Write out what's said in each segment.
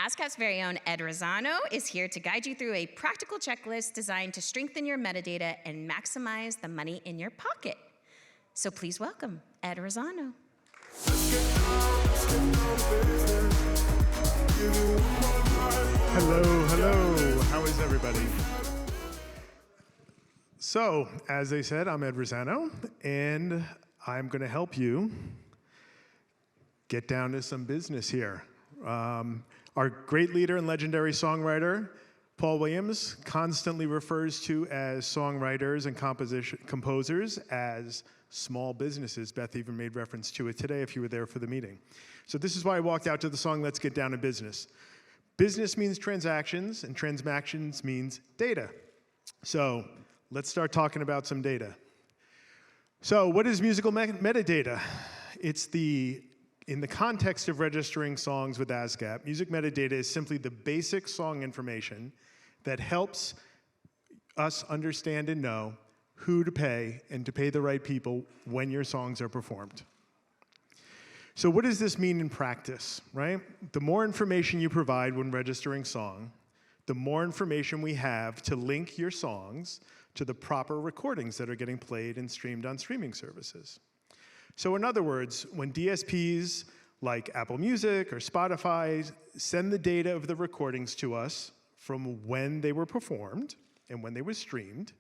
ASCAP's very own Ed Razzano is here to guide you through a practical checklist designed to strengthen your metadata and maximize the money in your pocket. So please welcome Ed Razzano. Hello. How is everybody? So, as they said, I'm Ed Razzano, and I'm going to help you get down to some business here. Our great leader and legendary songwriter, Paul Williams, constantly refers to as songwriters and composers as small businesses. Beth even made reference to it today if you were there for the meeting. So this is why I walked out to the song, Let's Get Down to Business. Business means transactions, and transactions means data. So let's start talking about some data. So what is musical metadata? It's in the context of registering songs with ASCAP, music metadata is simply the basic song information that helps us understand and know who to pay and to pay the right people when your songs are performed. So what does this mean in practice, right? The more information you provide when registering song, the more information we have to link your songs to the proper recordings that are getting played and streamed on streaming services. So in other words, when DSPs like Apple Music or Spotify send the data of the recordings to us from when they were performed and when they were streamed,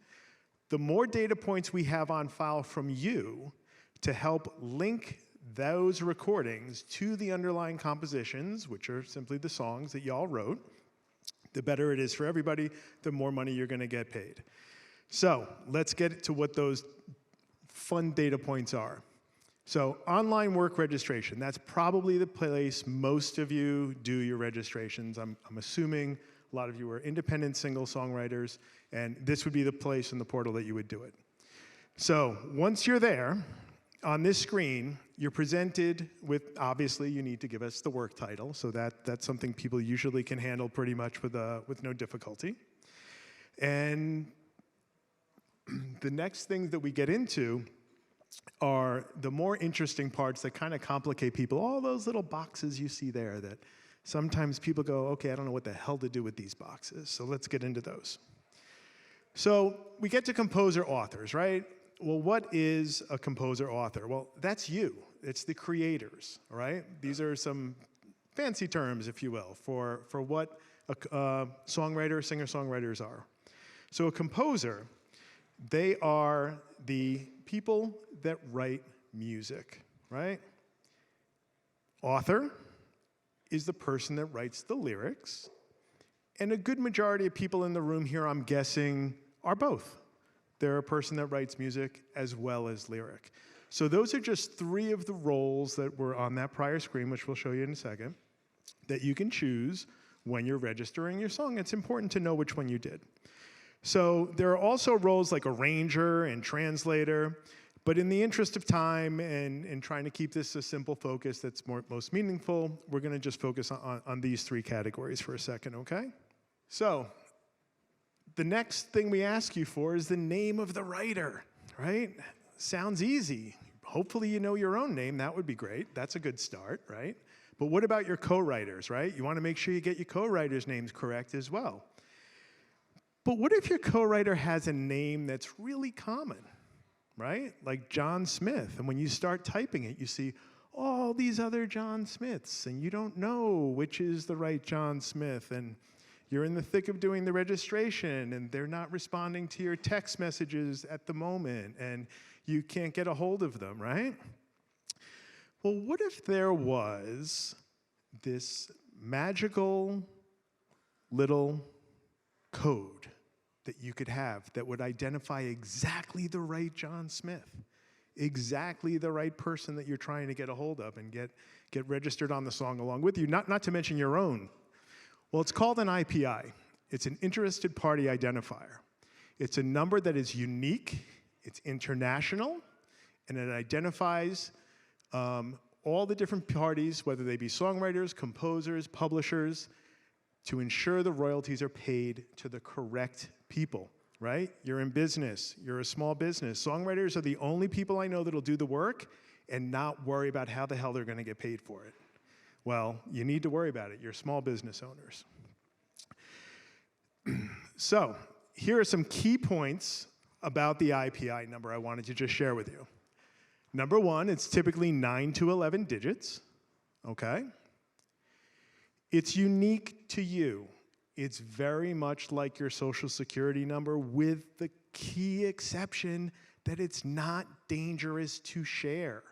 the more data points we have on file from you to help link those recordings to the underlying compositions, which are simply the songs that y'all wrote, the better it is for everybody, the more money you're going to get paid. So let's get to what those fun data points are. So online work registration, that's probably the place most of you do your registrations. I'm assuming a lot of you are independent single songwriters, and this would be the place in the portal that you would do it. So once you're there, on this screen, you're presented with, obviously you need to give us the work title, so that's something people usually can handle pretty much with no difficulty. And the next things that we get into are the more interesting parts that kind of complicate people. All those little boxes you see there that sometimes people go, okay, I don't know what the hell to do with these boxes. So let's get into those. So we get to composer-authors, right? Well, what is a composer-author? Well, that's you. It's the creators, all right? These are some fancy terms, if you will, for what a songwriter, singer-songwriters are. So a composer, they are the people that write music, right? Author is the person that writes the lyrics, and a good majority of people in the room here, I'm guessing, are both. They're a person that writes music as well as lyric. So those are just three of the roles that were on that prior screen, which we'll show you in a second, that you can choose when you're registering your song. It's important to know which one you did. So there are also roles like arranger and translator, but in the interest of time and trying to keep this a simple focus that's most meaningful, we're going to just focus on these three categories for a second, okay? So the next thing we ask you for is the name of the writer, right? Sounds easy. Hopefully you know your own name. That would be great. That's a good start, right? But what about your co-writers, right? You want to make sure you get your co-writers' names correct as well. But what if your co-writer has a name that's really common, right? Like John Smith. And when you start typing it, you see all these other John Smiths, and you don't know which is the right John Smith. And you're in the thick of doing the registration, and they're not responding to your text messages at the moment, and you can't get a hold of them, right? Well, what if there was this magical little code that you could have that would identify exactly the right John Smith, exactly the right person that you're trying to get a hold of and get registered on the song along with you, not to mention your own. Well, it's called an IPI. It's an interested party identifier. It's a number that is unique, it's international, and it identifies all the different parties, whether they be songwriters, composers, publishers, to ensure the royalties are paid to the correct people, right? You're in business, you're a small business. Songwriters are the only people I know that'll do the work and not worry about how the hell they're gonna get paid for it. Well, you need to worry about it. You're small business owners. So here are some key points about the IPI number I wanted to just share with you. Number one, it's typically 9 to 11 digits, okay? It's unique to you. It's very much like your Social Security number, with the key exception that it's not dangerous to share.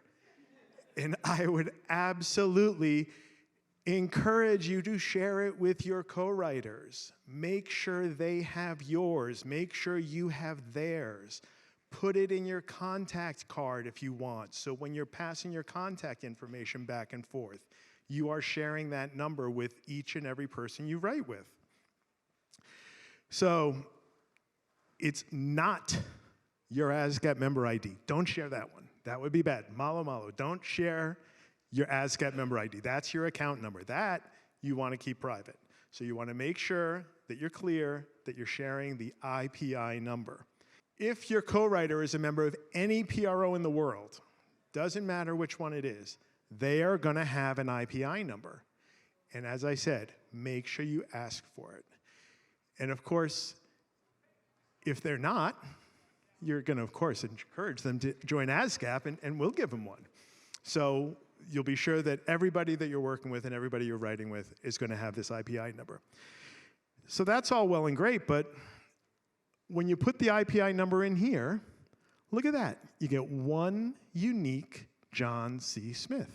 And I would absolutely encourage you to share it with your co-writers. Make sure they have yours. Make sure you have theirs. Put it in your contact card if you want, so when you're passing your contact information back and forth, you are sharing that number with each and every person you write with. So it's not your ASCAP member ID. Don't share that one. That would be bad. Malo, malo. Don't share your ASCAP member ID. That's your account number. That you want to keep private. So you want to make sure that you're clear that you're sharing the IPI number. If your co-writer is a member of any PRO in the world, doesn't matter which one it is, they are going to have an IPI number. And as I said, make sure you ask for it. And of course, if they're not, you're going to, of course, encourage them to join ASCAP, and we'll give them one. So you'll be sure that everybody that you're working with and everybody you're writing with is going to have this IPI number. So that's all well and great, but when you put the IPI number in here, look at that. You get one unique John C. Smith.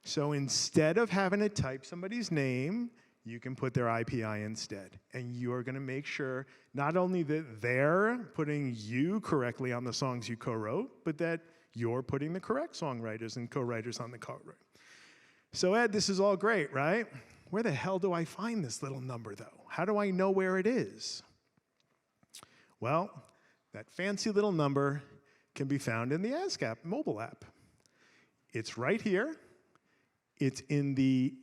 So instead of having to type somebody's name, you can put their IPI instead. And you are going to make sure not only that they're putting you correctly on the songs you co-wrote, but that you're putting the correct songwriters and co-writers on the co-write. So Ed, this is all great, right? Where the hell do I find this little number, though? How do I know where it is? Well, that fancy little number can be found in the ASCAP mobile app. It's right here. It's in the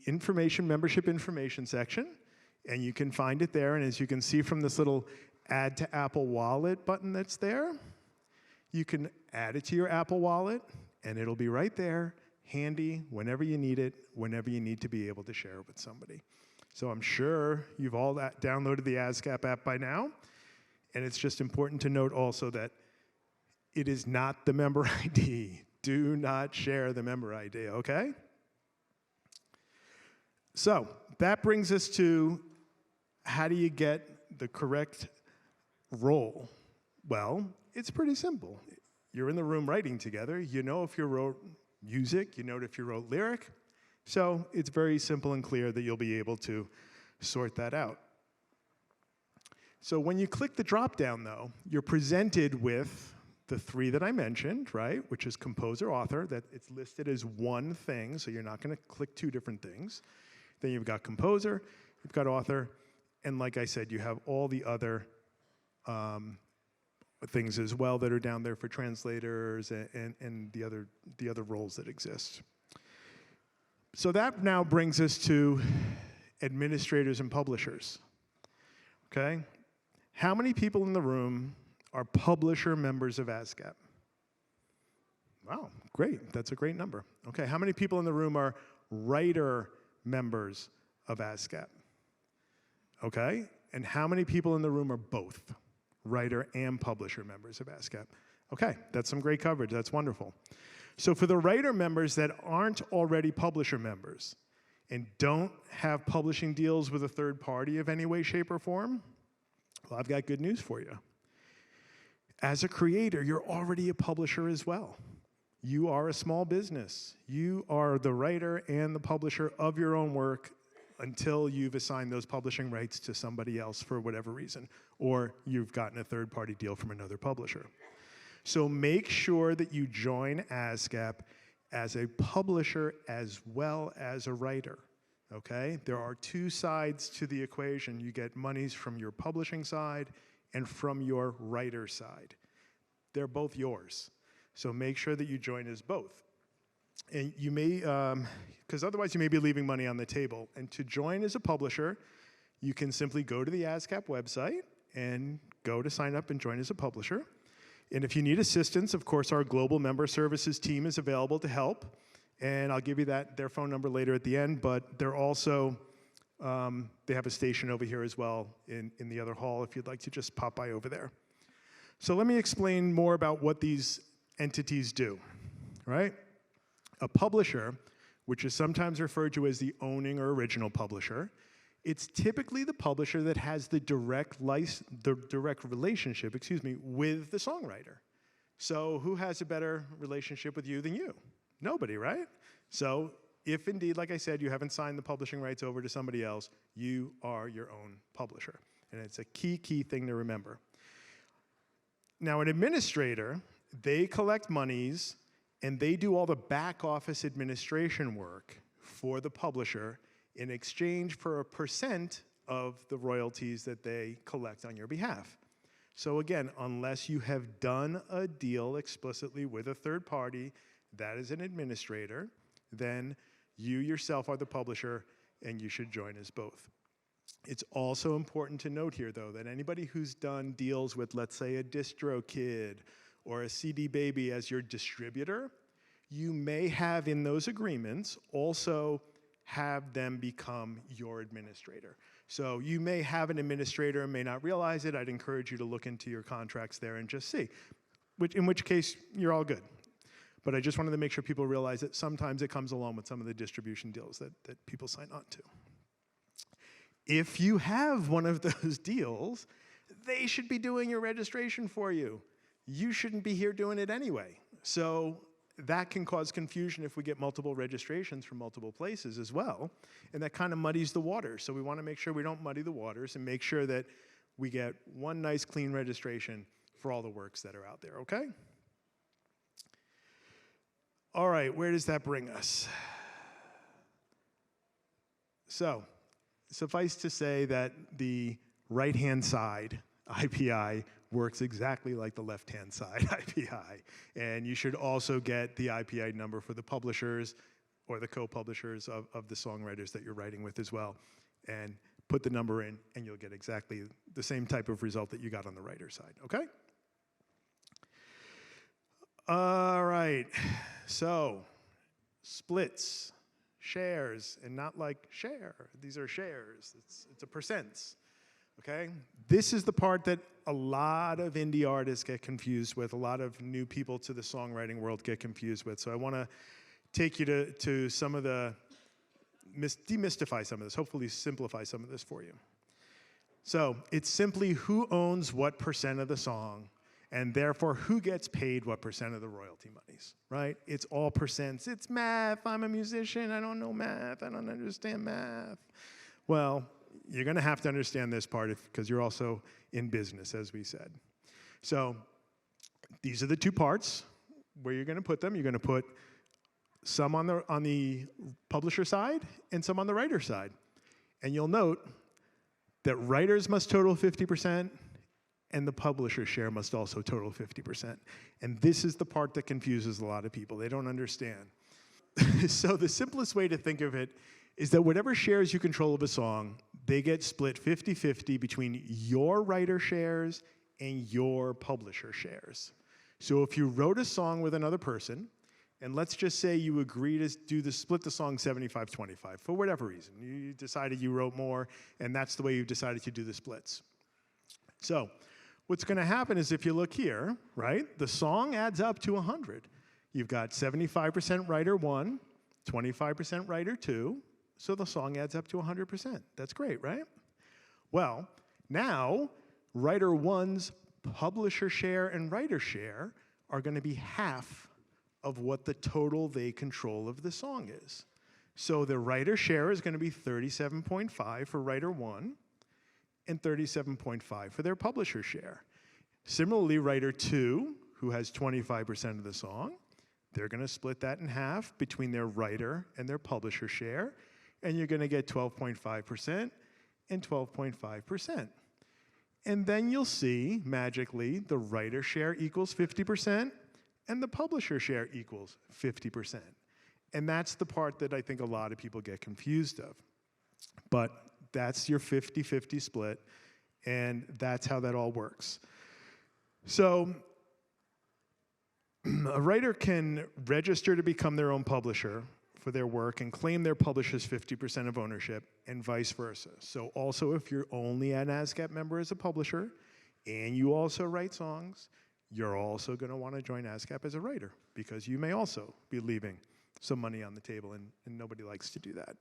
membership information section, and you can find it there. And as you can see from this little Add to Apple Wallet button that's there, you can add it to your Apple Wallet, and it'll be right there, handy, whenever you need it, whenever you need to be able to share it with somebody. So I'm sure you've all downloaded the ASCAP app by now, and it's just important to note also that it is not the member ID. Do not share the member ID, okay? So that brings us to, how do you get the correct role? Well, it's pretty simple. You're in the room writing together. You know if you wrote music. You know if you wrote lyric. So it's very simple and clear that you'll be able to sort that out. So when you click the drop-down, though, you're presented with the three that I mentioned, right, which is composer, author, that it's listed as one thing, so you're not going to click two different things. Then you've got composer, you've got author, and like I said, you have all the other things as well that are down there for translators and the other roles that exist. So that now brings us to administrators and publishers, okay? How many people in the room are publisher members of ASCAP? Wow, great, that's a great number. Okay, how many people in the room are writer members of ASCAP? Okay, and how many people in the room are both writer and publisher members of ASCAP? Okay, that's some great coverage, that's wonderful. So for the writer members that aren't already publisher members and don't have publishing deals with a third party of any way, shape, or form, well, I've got good news for you. As a creator, you're already a publisher as well. You are a small business. You are the writer and the publisher of your own work until you've assigned those publishing rights to somebody else for whatever reason, or you've gotten a third-party deal from another publisher. So make sure that you join ASCAP as a publisher as well as a writer, okay? There are two sides to the equation. You get monies from your publishing side and from your writer side. They're both yours. So make sure that you join as both. And you may, because otherwise you may be leaving money on the table. And to join as a publisher, you can simply go to the ASCAP website and go to sign up and join as a publisher. And if you need assistance, of course, our global member services team is available to help. And I'll give you their phone number later at the end, but they're also, they have a station over here as well in the other hall if you'd like to just pop by over there. So let me explain more about what these entities do, right? A publisher, which is sometimes referred to as the owning or original publisher, it's typically the publisher that has the direct relationship, with the songwriter. So who has a better relationship with you than you? Nobody, right? So if indeed, like I said, you haven't signed the publishing rights over to somebody else, you are your own publisher. And it's a key thing to remember. Now, an administrator, they collect monies and they do all the back office administration work for the publisher in exchange for a % of the royalties that they collect on your behalf. So again, unless you have done a deal explicitly with a third party that is an administrator, then you yourself are the publisher and you should join as both. It's also important to note here, though, that anybody who's done deals with, let's say, a DistroKid or a CD Baby as your distributor, you may have in those agreements also have them become your administrator. So you may have an administrator and may not realize it. I'd encourage you to look into your contracts there and just see, in which case you're all good. But I just wanted to make sure people realize that sometimes it comes along with some of the distribution deals that people sign on to. If you have one of those deals, they should be doing your registration for you. You shouldn't be here doing it anyway. So that can cause confusion if we get multiple registrations from multiple places as well, and that kind of muddies the waters. So we want to make sure we don't muddy the waters and make sure that we get one nice clean registration for all the works that are out there, okay? All right, where does that bring us? So, suffice to say that the right-hand side, IPI, works exactly like the left-hand side IPI. And you should also get the IPI number for the publishers or the co-publishers of the songwriters that you're writing with as well. And put the number in, and you'll get exactly the same type of result that you got on the writer side, okay? All right, so splits, shares, and not like share. These are shares. It's a percents. Okay? This is the part that a lot of indie artists get confused with, a lot of new people to the songwriting world get confused with. So I want to take you to some of the, demystify some of this, hopefully simplify some of this for you. So it's simply who owns what % of the song, and therefore who gets paid what % of the royalty monies, right? It's all percents. It's math. I'm a musician. I don't know math. I don't understand math. Well, you're going to have to understand this part because you're also in business, as we said. So these are the two parts where you're going to put them. You're going to put some on the publisher side and some on the writer side. And you'll note that writers must total 50% and the publisher share must also total 50%. And this is the part that confuses a lot of people. They don't understand. So the simplest way to think of it is that whatever shares you control of a song, they get split 50-50 between your writer shares and your publisher shares. So if you wrote a song with another person, and let's just say you agree to split the song 75-25 for whatever reason. You decided you wrote more, and that's the way you've decided to do the splits. So what's going to happen is if you look here, right, the song adds up to 100. You've got 75% writer 1, 25% writer 2, so the song adds up to 100%. That's great, right? Well, now writer 1's publisher share and writer share are going to be half of what the total they control of the song is. So the writer share is going to be 37.5 for writer 1 and 37.5 for their publisher share. Similarly, writer 2, who has 25% of the song, they're going to split that in half between their writer and their publisher share, and you're going to get 12.5% and 12.5%. And then you'll see, magically, the writer share equals 50%, and the publisher share equals 50%. And that's the part that I think a lot of people get confused of. But that's your 50-50 split, and that's how that all works. So a writer can register to become their own publisher for their work and claim their publisher's 50% of ownership, and vice versa. So also, if you're only an ASCAP member as a publisher and you also write songs, you're also going to want to join ASCAP as a writer, because you may also be leaving some money on the table, and nobody likes to do that.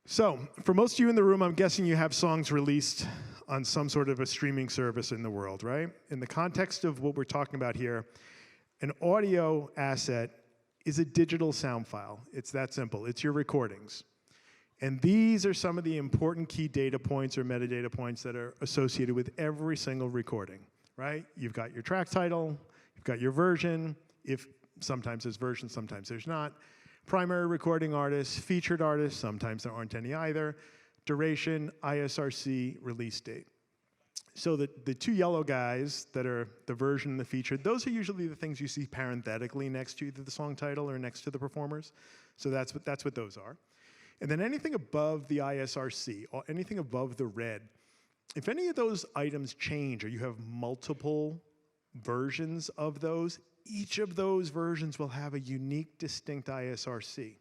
So, for most of you in the room, I'm guessing you have songs released on some sort of a streaming service in the world, right? In the context of what we're talking about here, an audio asset is a digital sound file. It's that simple. It's your recordings. And these are some of the important key data points or metadata points that are associated with every single recording, right? You've got your track title, you've got your version, if sometimes there's versions, sometimes there's not. Primary recording artist, featured artist, sometimes there aren't any either. Duration, ISRC, release date. So the two yellow guys that are the version and the featured, those are usually the things you see parenthetically next to either the song title or next to the performers. So that's what those are. And then anything above the ISRC, or anything above the red, if any of those items change or you have multiple versions of those, each of those versions will have a unique, distinct ISRC.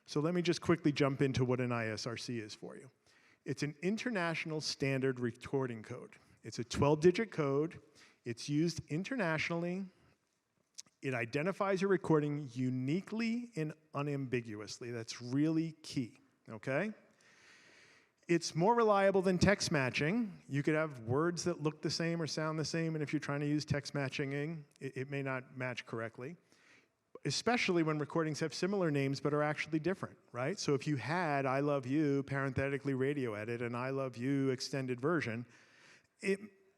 So let me just quickly jump into what an ISRC is for you. It's an international standard recording code. It's a 12-digit code. It's used internationally. It identifies your recording uniquely and unambiguously. That's really key, okay? It's more reliable than text matching. You could have words that look the same or sound the same, and if you're trying to use text matching, it may not match correctly, especially when recordings have similar names but are actually different, right? So if you had I Love You, parenthetically radio edit, and I Love You extended version,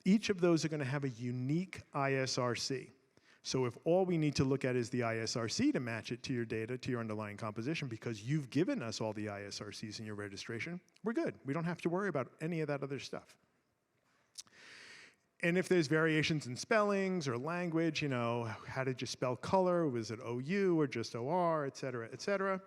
each of those are going to have a unique ISRC. So if all we need to look at is the ISRC to match it to your data, to your underlying composition, because you've given us all the ISRCs in your registration, we're good. We don't have to worry about any of that other stuff. And if there's variations in spellings or language, you know, how did you spell color? Was it OU or just OR, et cetera, et cetera.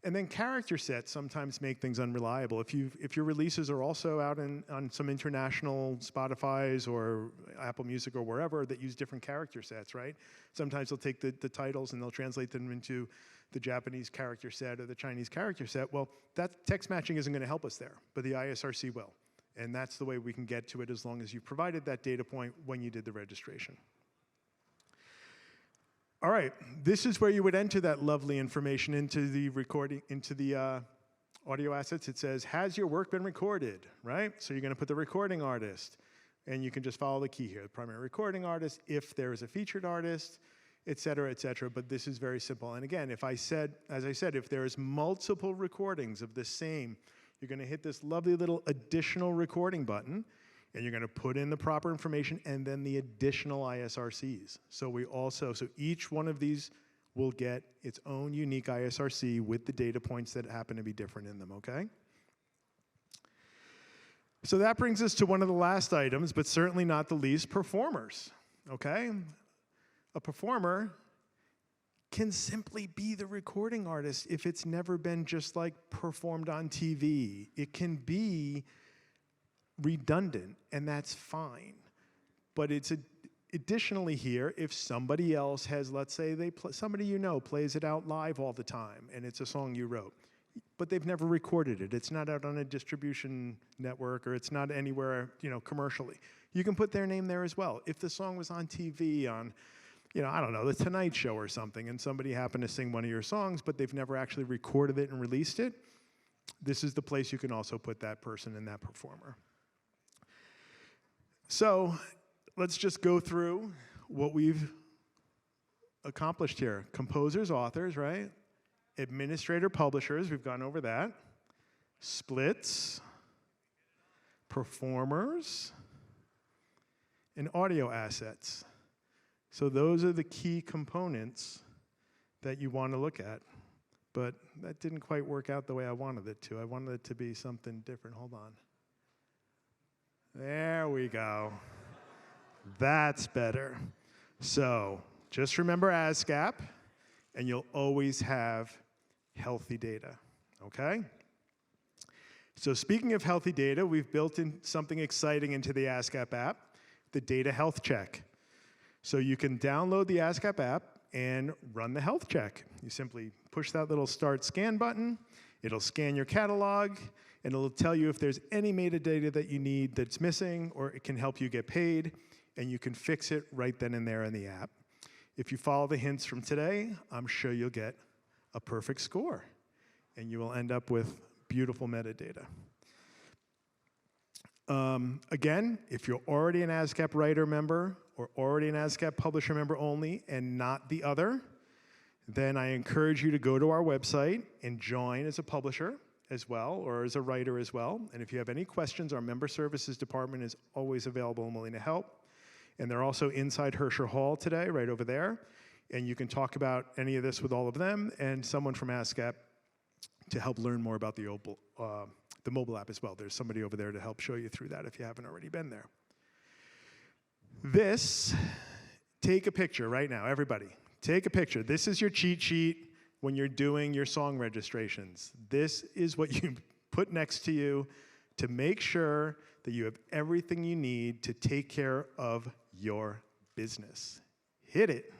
And then character sets sometimes make things unreliable. If your releases are also out on some international Spotify's or Apple Music or wherever that use different character sets, right? Sometimes they'll take the titles and they'll translate them into the Japanese character set or the Chinese character set. Well, that text matching isn't going to help us there, but the ISRC will. And that's the way we can get to it, as long as you provided that data point when you did the registration. All right, this is where you would enter that lovely information into the recording, into the audio assets. It says, has your work been recorded, right? So you're going to put the recording artist, and you can just follow the key here, the primary recording artist, if there is a featured artist, et cetera, et cetera. But this is very simple. And again, as I said, if there is multiple recordings of the same, you're going to hit this lovely little additional recording button, and you're going to put in the proper information and then the additional ISRCs. So each one of these will get its own unique ISRC with the data points that happen to be different in them, okay? So that brings us to one of the last items, but certainly not the least, performers, okay? A performer can simply be the recording artist if it's never been just like performed on TV. It can be redundant, and that's fine. But it's additionally here, if somebody else has, let's say somebody you know plays it out live all the time, and it's a song you wrote, but they've never recorded it. It's not out on a distribution network, or it's not anywhere, you know, commercially. You can put their name there as well. If the song was on TV on, you know, I don't know, The Tonight Show or something, and somebody happened to sing one of your songs, but they've never actually recorded it and released it, this is the place you can also put that person and that performer. So let's just go through what we've accomplished here. Composers, authors, right? Administrator, publishers, we've gone over that. Splits, performers, and audio assets. So those are the key components that you want to look at. But that didn't quite work out the way I wanted it to. I wanted it to be something different. Hold on. There we go. That's better. So just remember ASCAP, and you'll always have healthy data, okay? So speaking of healthy data, we've built in something exciting into the ASCAP app, the Data Health Check. So you can download the ASCAP app and run the health check. You simply push that little start scan button, it'll scan your catalog, and it'll tell you if there's any metadata that you need that's missing, or it can help you get paid, and you can fix it right then and there in the app. If you follow the hints from today, I'm sure you'll get a perfect score, and you will end up with beautiful metadata. Again, if you're already an ASCAP writer member or already an ASCAP publisher member only and not the other, then I encourage you to go to our website and join as a publisher as well, or as a writer as well. And if you have any questions, our member services department is always available and willing to help. And they're also inside Herscher Hall today, right over there. And you can talk about any of this with all of them and someone from ASCAP to help learn more about the mobile app as well. There's somebody over there to help show you through that if you haven't already been there. Take a picture right now, everybody. Take a picture. This is your cheat sheet when you're doing your song registrations. This is what you put next to you to make sure that you have everything you need to take care of your business. Hit it.